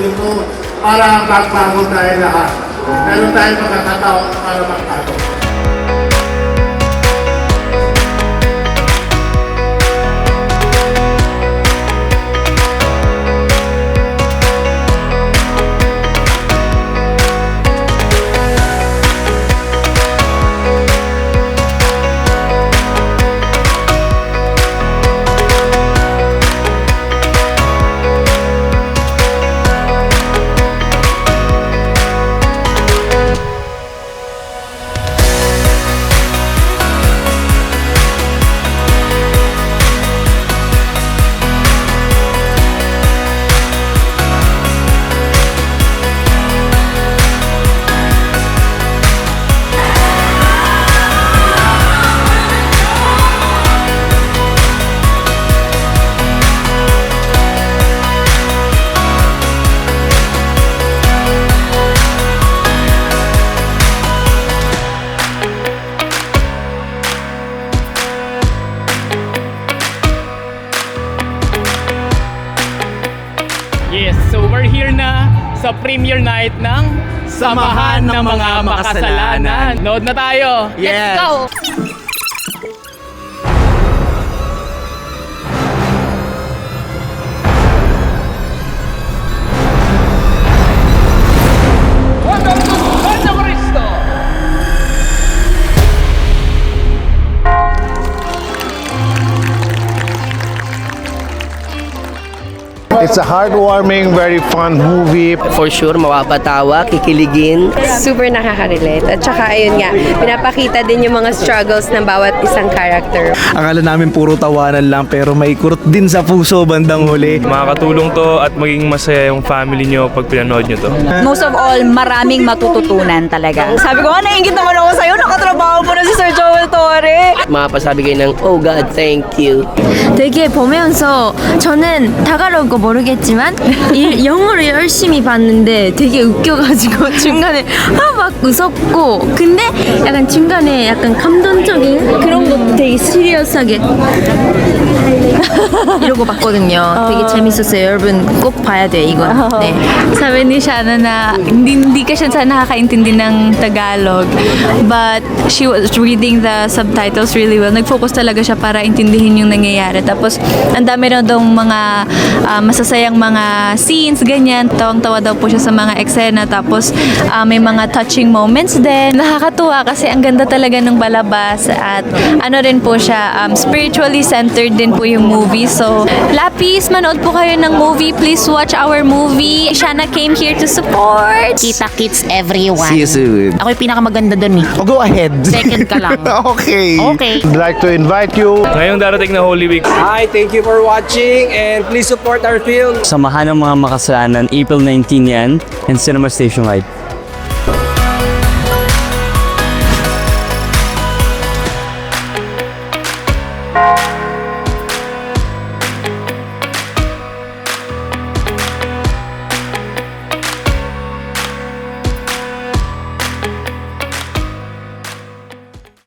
dito para magbago tayo lahat. Meron tayong pagkakataon para magbago. Yes, so we're here na sa premiere night ng Samahan ng Mga Makasalanan. Nood na tayo. Yes. Let's go! It's a heartwarming, very fun movie. For sure, mapapatawa, kikiligin. Super nakaka-relate. At saka ayun nga, pinapakita din yung mga struggles ng bawat isang character. Akala namin puro tawanan lang pero may kurot din sa puso bandang huli. Makakatulong to at maging masaya yung family nyo pag pinanood nyo to. Most of all, maraming matututunan talaga. Sabi ko, nainggit naman ako sa'yo, nakatrabaho mo na si Sir Joel Torre. Mapasabi kayo ng, oh God, thank you. 되게 보면서 저는 다가로고 모르겠지만 영어를 열심히 봤는데 되게 웃겨가지고 중간에 막 웃었고 근데 약간 중간에 약간 감동적인 그런 것도 되게 시리어스하게 이러고 봤거든요. 되게 재밌었어요. 여러분 꼭 봐야 돼요 이건. 네. Sabi ni Shana na hindi ka siya nakakaintindi ng Tagalog, but she was reading the subtitles really well. Nag-focus talaga siya para intindihin yung nangyayari. Tapos ang dami na daw mga masasayang mga scenes, ganyan. Tawang-tawa daw po siya sa mga eksena. Tapos may mga touching moments din. Nakakatuwa kasi ang ganda talaga ng balabas at ano rin po siya, spiritually centered din po yung movie. So, Lapis, manood po kayo ng movie. Please watch our movie. Shana came here to support. Kita kits everyone. See you soon. Ako yung pinakamaganda doon eh. Oh, go ahead. Second ka lang. Okay. Okay. I'd like to invite you. Ngayong darating na Holy Week, Hi, thank you for watching and please support our film. Samahan ng Mga Makasalanan, April 19 yan, and Cinema Station Live.